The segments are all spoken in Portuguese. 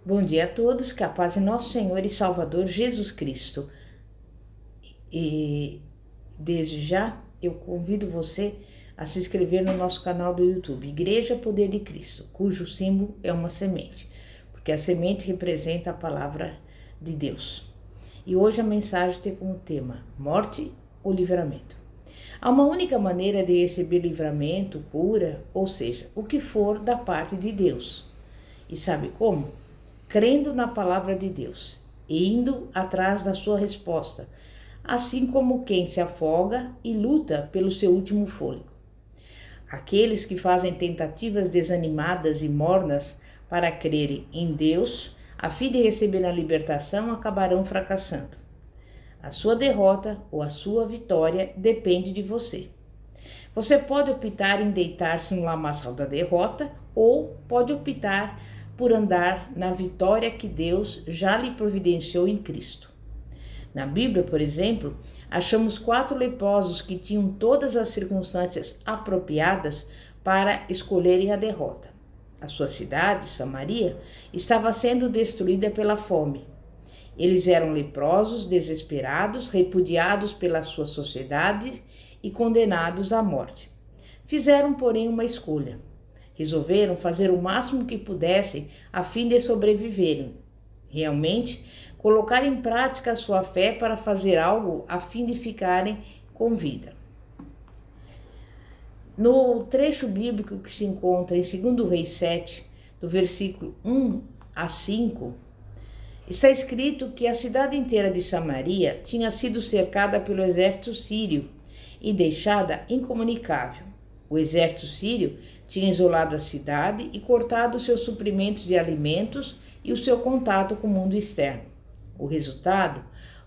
Bom dia a todos, que a paz de nosso Senhor e Salvador Jesus Cristo. E desde já eu convido você a se inscrever no nosso canal do YouTube, Igreja Poder de Cristo, cujo símbolo é uma semente, porque a semente representa a palavra de Deus. E hoje a mensagem tem como tema morte ou livramento. Há uma única maneira de receber livramento, cura, ou seja, o que for da parte de Deus. E sabe como? Crendo na palavra de Deus e indo atrás da sua resposta, assim como quem se afoga e luta pelo seu último fôlego. Aqueles que fazem tentativas desanimadas e mornas para crerem em Deus, a fim de receber a libertação, acabarão fracassando. A sua derrota ou a sua vitória depende de você. Você pode optar em deitar-se no lamaçal da derrota ou pode optar por andar na vitória que Deus já lhe providenciou em Cristo. Na Bíblia, por exemplo, achamos 4 leprosos que tinham todas as circunstâncias apropriadas para escolherem a derrota. A sua cidade, Samaria, estava sendo destruída pela fome. Eles eram leprosos, desesperados, repudiados pela sua sociedade e condenados à morte. Fizeram, porém, uma escolha. Resolveram fazer o máximo que pudessem a fim de sobreviverem. Realmente, colocar em prática a sua fé para fazer algo a fim de ficarem com vida. No trecho bíblico que se encontra em 2 Reis 7, do versículo 1 a 5, está escrito que a cidade inteira de Samaria tinha sido cercada pelo exército sírio e deixada incomunicável. O exército sírio tinha isolado a cidade e cortado seus suprimentos de alimentos e o seu contato com o mundo externo. O resultado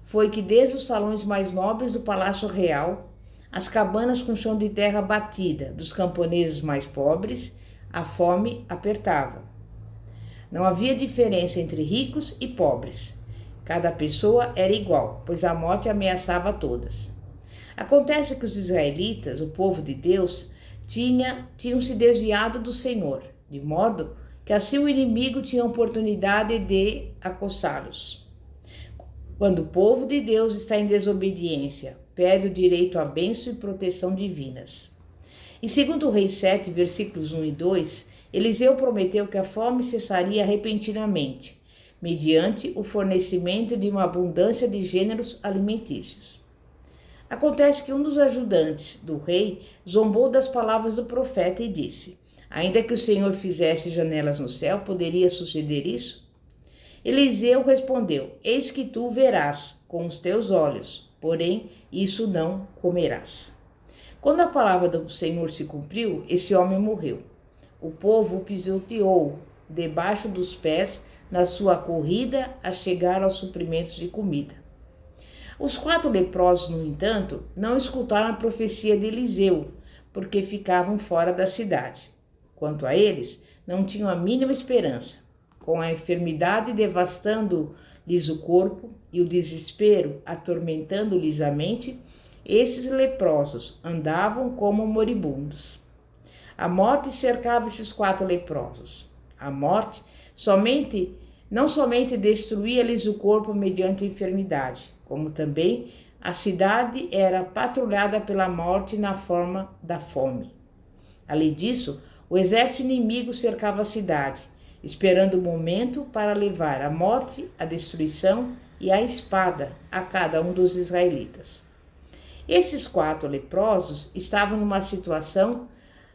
foi que desde os salões mais nobres do Palácio Real, as cabanas com chão de terra batida dos camponeses mais pobres, a fome apertava. Não havia diferença entre ricos e pobres. Cada pessoa era igual, pois a morte ameaçava a todas. Acontece que os israelitas, o povo de Deus, tinham se desviado do Senhor, de modo que assim o inimigo tinha oportunidade de acossá-los. Quando o povo de Deus está em desobediência, perde o direito à bênção e proteção divinas. Em 2 Reis 7, versículos 1 e 2, Eliseu prometeu que a fome cessaria repentinamente, mediante o fornecimento de uma abundância de gêneros alimentícios. Acontece que um dos ajudantes do rei zombou das palavras do profeta e disse: ainda que o Senhor fizesse janelas no céu, poderia suceder isso? Eliseu respondeu: eis que tu verás com os teus olhos, porém isso não comerás. Quando a palavra do Senhor se cumpriu, esse homem morreu. O povo o pisoteou debaixo dos pés na sua corrida a chegar aos suprimentos de comida. Os 4 leprosos, no entanto, não escutaram a profecia de Eliseu, porque ficavam fora da cidade. Quanto a eles, não tinham a mínima esperança. Com a enfermidade devastando-lhes o corpo e o desespero atormentando-lhes a mente, esses leprosos andavam como moribundos. A morte cercava esses 4 leprosos. A morte não somente destruía-lhes o corpo mediante a enfermidade, como também a cidade era patrulhada pela morte na forma da fome. Além disso, o exército inimigo cercava a cidade, esperando o momento para levar a morte, a destruição e a espada a cada um dos israelitas. Esses 4 leprosos estavam numa situação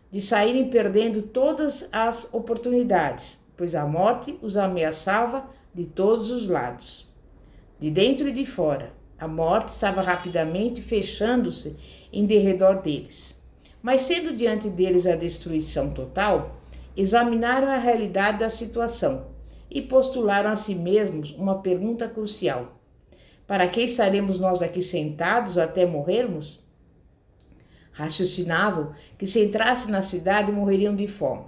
de saírem perdendo todas as oportunidades, pois a morte os ameaçava de todos os lados. De dentro e de fora, a morte estava rapidamente fechando-se em derredor deles. Mas tendo diante deles a destruição total, examinaram a realidade da situação e postularam a si mesmos uma pergunta crucial: para que estaremos nós aqui sentados até morrermos? Raciocinavam que se entrassem na cidade morreriam de fome.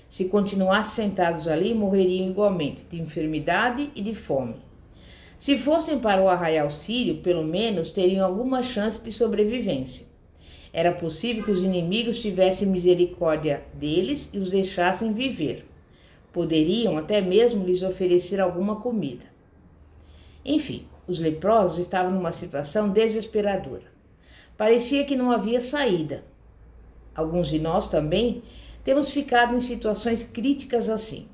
Se continuassem sentados ali, morreriam igualmente de enfermidade e de fome. Se fossem para o arraial sírio, pelo menos teriam alguma chance de sobrevivência. Era possível que os inimigos tivessem misericórdia deles e os deixassem viver. Poderiam até mesmo lhes oferecer alguma comida. Enfim, os leprosos estavam numa situação desesperadora. Parecia que não havia saída. Alguns de nós também temos ficado em situações críticas assim.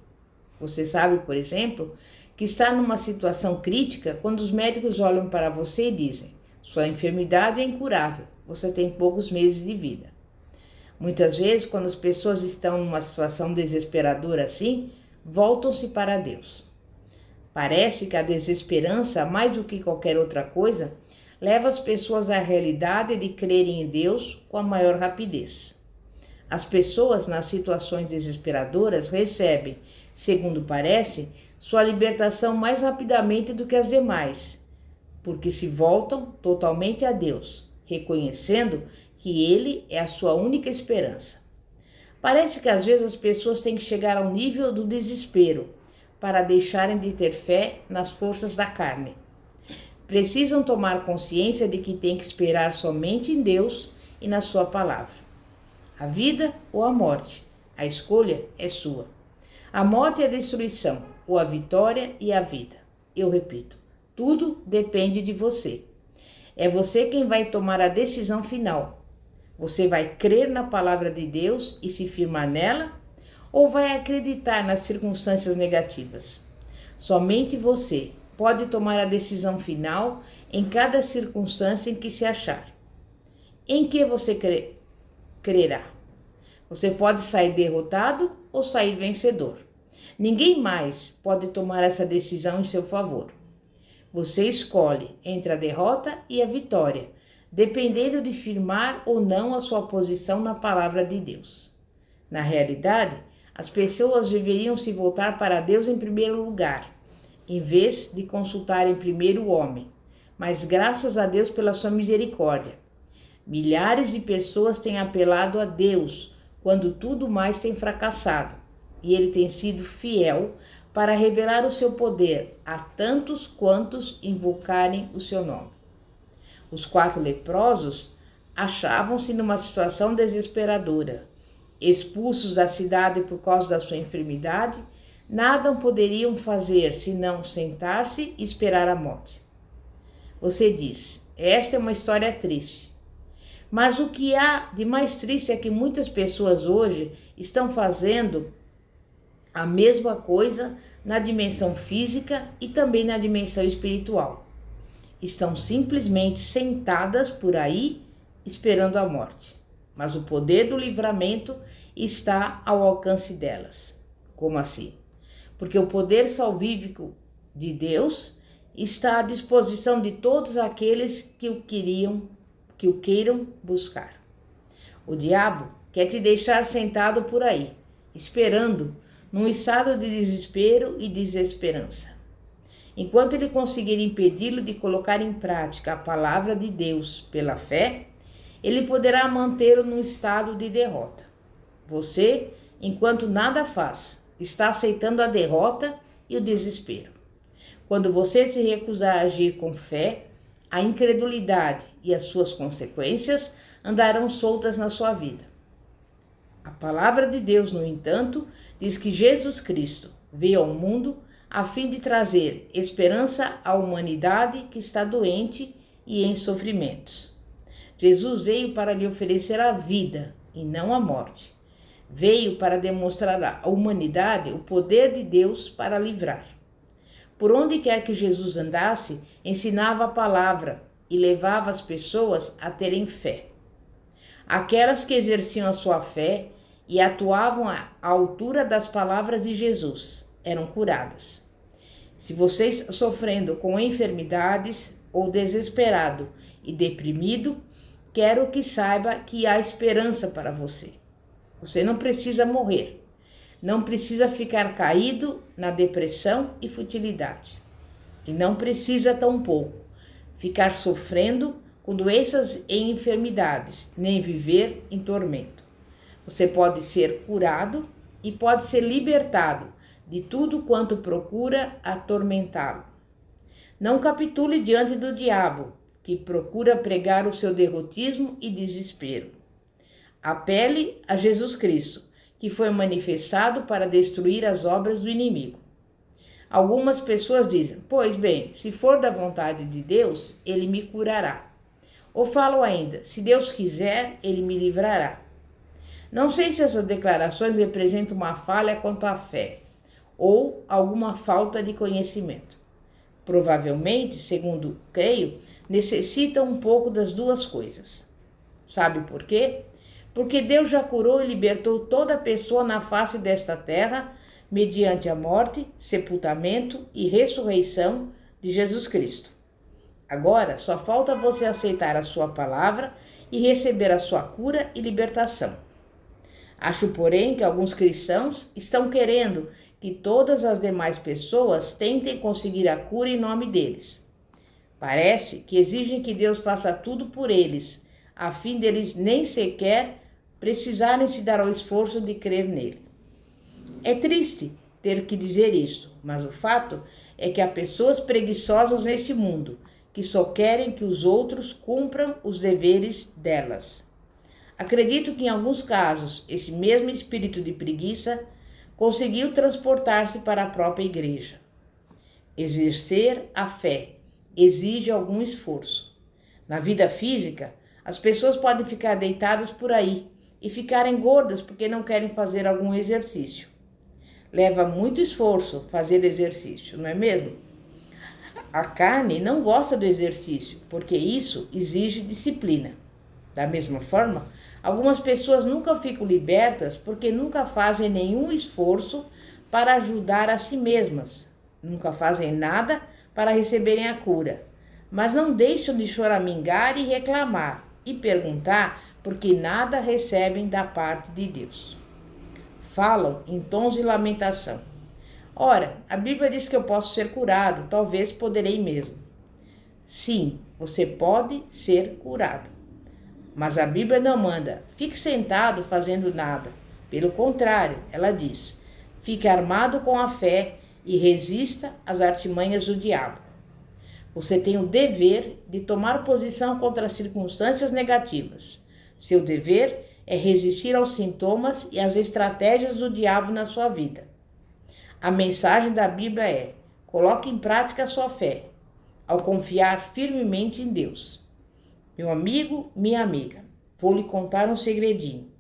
Você sabe, por exemplo, que está numa situação crítica quando os médicos olham para você e dizem: sua enfermidade é incurável, você tem poucos meses de vida. Muitas vezes, quando as pessoas estão numa situação desesperadora assim, voltam-se para Deus. Parece que a desesperança, mais do que qualquer outra coisa, leva as pessoas à realidade de crerem em Deus com a maior rapidez. As pessoas nas situações desesperadoras recebem, segundo parece, sua libertação mais rapidamente do que as demais, porque se voltam totalmente a Deus, reconhecendo que Ele é a sua única esperança. Parece que às vezes as pessoas têm que chegar ao nível do desespero para deixarem de ter fé nas forças da carne. Precisam tomar consciência de que têm que esperar somente em Deus e na sua palavra. A vida ou a morte, a escolha é sua. A morte é a destruição, ou a vitória e a vida. Eu repito, tudo depende de você. É você quem vai tomar a decisão final. Você vai crer na palavra de Deus e se firmar nela, ou vai acreditar nas circunstâncias negativas? Somente você pode tomar a decisão final em cada circunstância em que se achar. Em que você crerá? Você pode sair derrotado ou sair vencedor. Ninguém mais pode tomar essa decisão em seu favor. Você escolhe entre a derrota e a vitória, dependendo de firmar ou não a sua posição na palavra de Deus. Na realidade, as pessoas deveriam se voltar para Deus em primeiro lugar, em vez de consultarem primeiro o homem. Mas graças a Deus pela sua misericórdia, milhares de pessoas têm apelado a Deus quando tudo mais tem fracassado, e Ele tem sido fiel para revelar o seu poder a tantos quantos invocarem o seu nome. Os 4 leprosos achavam-se numa situação desesperadora. Expulsos da cidade por causa da sua enfermidade, nada poderiam fazer senão sentar-se e esperar a morte. Você diz, esta é uma história triste. Mas o que há de mais triste é que muitas pessoas hoje estão fazendo a mesma coisa na dimensão física e também na dimensão espiritual. Estão simplesmente sentadas por aí esperando a morte. Mas o poder do livramento está ao alcance delas. Como assim? Porque o poder salvífico de Deus está à disposição de todos aqueles que o queiram buscar. O diabo quer te deixar sentado por aí, esperando, num estado de desespero e desesperança. Enquanto ele conseguir impedi-lo de colocar em prática a palavra de Deus pela fé, ele poderá mantê-lo num estado de derrota. Você, enquanto nada faz, está aceitando a derrota e o desespero. Quando você se recusar a agir com fé, a incredulidade e as suas consequências andarão soltas na sua vida. A palavra de Deus, no entanto, diz que Jesus Cristo veio ao mundo a fim de trazer esperança à humanidade que está doente e em sofrimentos. Jesus veio para lhe oferecer a vida e não a morte. Veio para demonstrar à humanidade o poder de Deus para livrar. Por onde quer que Jesus andasse, ensinava a palavra e levava as pessoas a terem fé. Aquelas que exerciam a sua fé e atuavam à altura das palavras de Jesus eram curadas. Se você está sofrendo com enfermidades ou desesperado e deprimido, quero que saiba que há esperança para você. Você não precisa morrer. Não precisa ficar caído na depressão e futilidade. E não precisa tampouco ficar sofrendo com doenças e enfermidades, nem viver em tormento. Você pode ser curado e pode ser libertado de tudo quanto procura atormentá-lo. Não capitule diante do diabo, que procura pregar o seu derrotismo e desespero. Apele a Jesus Cristo, que foi manifestado para destruir as obras do inimigo. Algumas pessoas dizem: pois bem, se for da vontade de Deus, ele me curará. Ou falam ainda: se Deus quiser, ele me livrará. Não sei se essas declarações representam uma falha quanto à fé ou alguma falta de conhecimento. Provavelmente, segundo creio, necessitam um pouco das duas coisas. Sabe por quê? Porque Deus já curou e libertou toda pessoa na face desta terra mediante a morte, sepultamento e ressurreição de Jesus Cristo. Agora, só falta você aceitar a sua palavra e receber a sua cura e libertação. Acho, porém, que alguns cristãos estão querendo que todas as demais pessoas tentem conseguir a cura em nome deles. Parece que exigem que Deus faça tudo por eles, a fim deles nem sequer precisarem se dar ao esforço de crer nele. É triste ter que dizer isso, mas o fato é que há pessoas preguiçosas neste mundo que só querem que os outros cumpram os deveres delas. Acredito que em alguns casos esse mesmo espírito de preguiça conseguiu transportar-se para a própria igreja. Exercer a fé exige algum esforço. Na vida física, as pessoas podem ficar deitadas por aí e ficarem gordas porque não querem fazer algum exercício. Leva muito esforço fazer exercício, não é mesmo? A carne não gosta do exercício, porque isso exige disciplina. Da mesma forma, algumas pessoas nunca ficam libertas porque nunca fazem nenhum esforço para ajudar a si mesmas. Nunca fazem nada para receberem a cura, mas não deixam de choramingar e reclamar e perguntar porque nada recebem da parte de Deus. Falam em tons de lamentação. Ora, a Bíblia diz que eu posso ser curado, talvez poderei mesmo. Sim, você pode ser curado. Mas a Bíblia não manda, fique sentado fazendo nada. Pelo contrário, ela diz, fique armado com a fé e resista às artimanhas do diabo. Você tem o dever de tomar posição contra as circunstâncias negativas. Seu dever é resistir aos sintomas e às estratégias do diabo na sua vida. A mensagem da Bíblia é: coloque em prática a sua fé, ao confiar firmemente em Deus. Meu amigo, minha amiga, vou lhe contar um segredinho.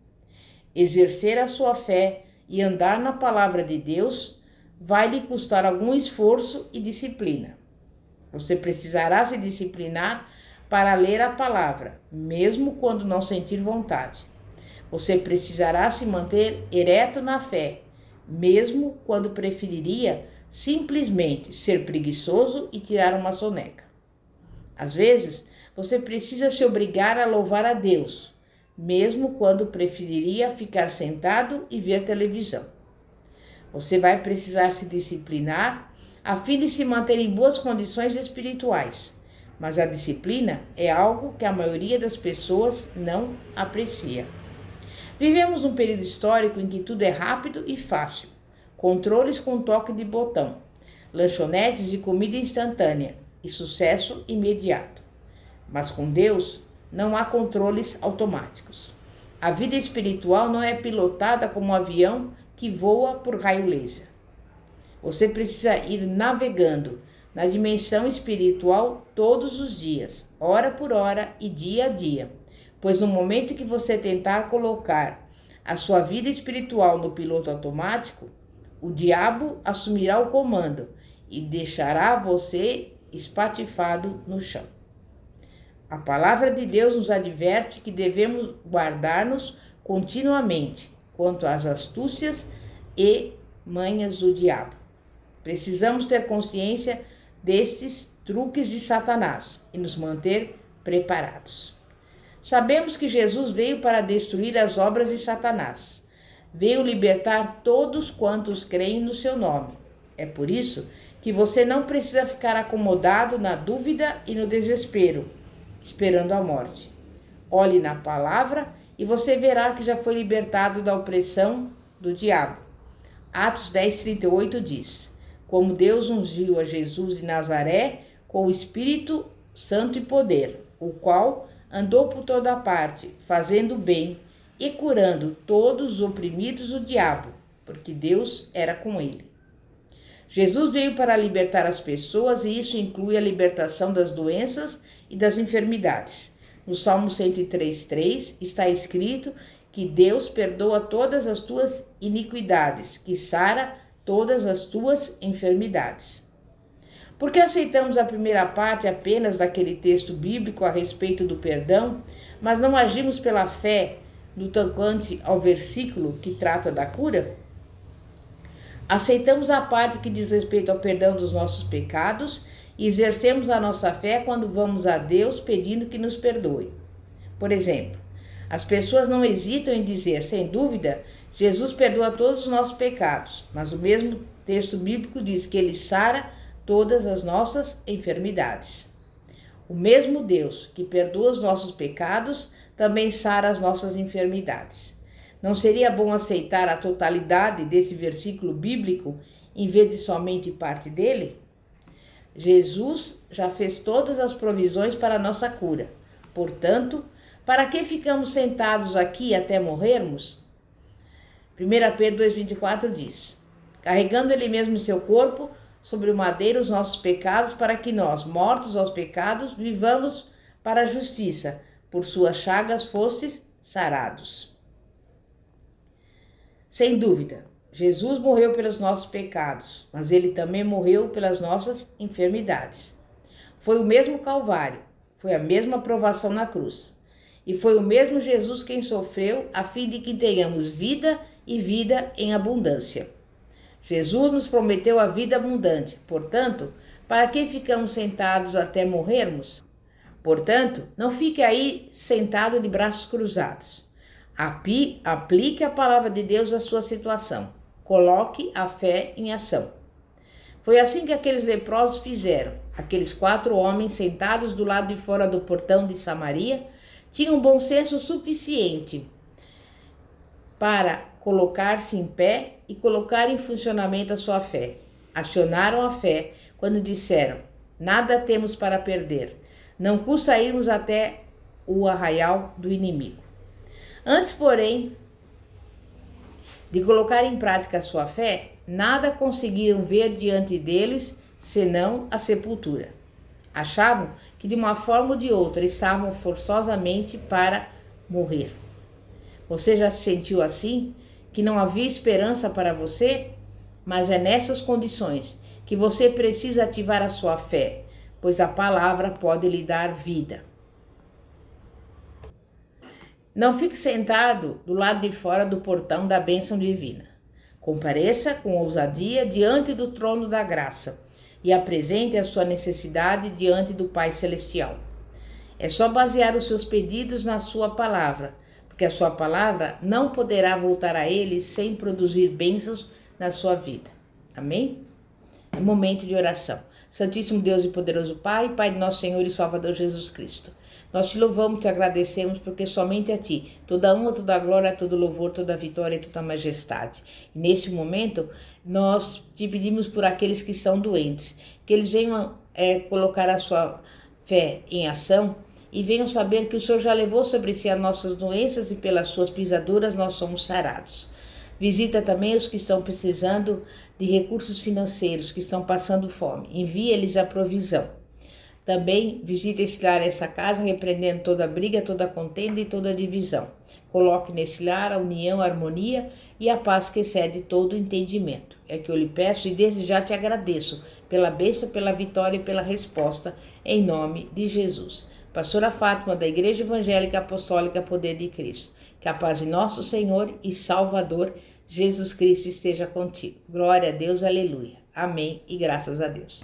Exercer a sua fé e andar na palavra de Deus vai lhe custar algum esforço e disciplina. Você precisará se disciplinar para ler a palavra, mesmo quando não sentir vontade. Você precisará se manter ereto na fé, mesmo quando preferiria simplesmente ser preguiçoso e tirar uma soneca. Às vezes, você precisa se obrigar a louvar a Deus, mesmo quando preferiria ficar sentado e ver televisão. Você vai precisar se disciplinar a fim de se manter em boas condições espirituais, mas a disciplina é algo que a maioria das pessoas não aprecia. Vivemos um período histórico em que tudo é rápido e fácil, controles com toque de botão, lanchonetes de comida instantânea e sucesso imediato. Mas com Deus não há controles automáticos. A vida espiritual não é pilotada como um avião que voa por raio laser. Você precisa ir navegando na dimensão espiritual todos os dias, hora por hora e dia a dia, pois no momento que você tentar colocar a sua vida espiritual no piloto automático, o diabo assumirá o comando e deixará você espatifado no chão. A palavra de Deus nos adverte que devemos guardar-nos continuamente quanto às astúcias e manhas do diabo. Precisamos ter consciência destes truques de Satanás e nos manter preparados. Sabemos que Jesus veio para destruir as obras de Satanás. Veio libertar todos quantos creem no seu nome. É por isso que você não precisa ficar acomodado na dúvida e no desespero, esperando a morte. Olhe na palavra e você verá que já foi libertado da opressão do diabo. Atos 10:38 diz: como Deus ungiu a Jesus de Nazaré com o Espírito Santo e poder, o qual andou por toda parte, fazendo bem e curando todos os oprimidos do diabo, porque Deus era com ele. Jesus veio para libertar as pessoas e isso inclui a libertação das doenças e das enfermidades. No Salmo 103:3 está escrito que Deus perdoa todas as tuas iniquidades, que sara todas as tuas enfermidades. Por que aceitamos a primeira parte apenas daquele texto bíblico a respeito do perdão, mas não agimos pela fé no tocante ao versículo que trata da cura? Aceitamos a parte que diz respeito ao perdão dos nossos pecados e exercemos a nossa fé quando vamos a Deus pedindo que nos perdoe. Por exemplo, as pessoas não hesitam em dizer, sem dúvida, Jesus perdoa todos os nossos pecados, mas o mesmo texto bíblico diz que ele sara todas as nossas enfermidades. O mesmo Deus que perdoa os nossos pecados também sara as nossas enfermidades. Não seria bom aceitar a totalidade desse versículo bíblico em vez de somente parte dele? Jesus já fez todas as provisões para a nossa cura. Portanto, para que ficamos sentados aqui até morrermos? 1 Pedro 2,24 diz: carregando ele mesmo em seu corpo sobre o madeiro os nossos pecados, para que nós, mortos aos pecados, vivamos para a justiça. Por suas chagas fostes sarados. Sem dúvida, Jesus morreu pelos nossos pecados, mas ele também morreu pelas nossas enfermidades. Foi o mesmo Calvário, foi a mesma provação na cruz. E foi o mesmo Jesus quem sofreu a fim de que tenhamos vida e vida em abundância. Jesus nos prometeu a vida abundante, portanto, para que ficamos sentados até morrermos? Portanto, não fique aí sentado de braços cruzados. Aplique a palavra de Deus à sua situação. Coloque a fé em ação. Foi assim que aqueles leprosos fizeram. Aqueles 4 homens sentados do lado de fora do portão de Samaria tinham bom senso suficiente para colocar-se em pé e colocar em funcionamento a sua fé. Acionaram a fé quando disseram: nada temos para perder. Não custa irmos até o arraial do inimigo. Antes, porém, de colocar em prática a sua fé, nada conseguiram ver diante deles senão a sepultura. Achavam que de uma forma ou de outra estavam forçosamente para morrer. Você já se sentiu assim? Que não havia esperança para você? Mas é nessas condições que você precisa ativar a sua fé, pois a palavra pode lhe dar vida. Não fique sentado do lado de fora do portão da bênção divina. Compareça com ousadia diante do trono da graça e apresente a sua necessidade diante do Pai Celestial. É só basear os seus pedidos na sua palavra, porque a sua palavra não poderá voltar a ele sem produzir bênçãos na sua vida. Amém? É momento de oração. Santíssimo Deus e poderoso Pai, Pai de nosso Senhor e Salvador Jesus Cristo. Nós te louvamos, te agradecemos, porque somente a ti toda honra, toda glória, todo louvor, toda vitória e toda majestade. E neste momento, nós te pedimos por aqueles que estão doentes, que eles venham colocar a sua fé em ação e venham saber que o Senhor já levou sobre si as nossas doenças e pelas suas pisaduras nós somos sarados. Visita também os que estão precisando de recursos financeiros, que estão passando fome. Envia-lhes a provisão. Também visita esse lar, essa casa, repreendendo toda briga, toda contenda e toda divisão. Coloque nesse lar a união, a harmonia e a paz que excede todo o entendimento. É que eu lhe peço e desde já te agradeço pela bênção, pela vitória e pela resposta, em nome de Jesus. Pastora Fátima, da Igreja Evangélica Apostólica Poder de Cristo. Que a paz de nosso Senhor e Salvador Jesus Cristo esteja contigo. Glória a Deus, aleluia. Amém e graças a Deus.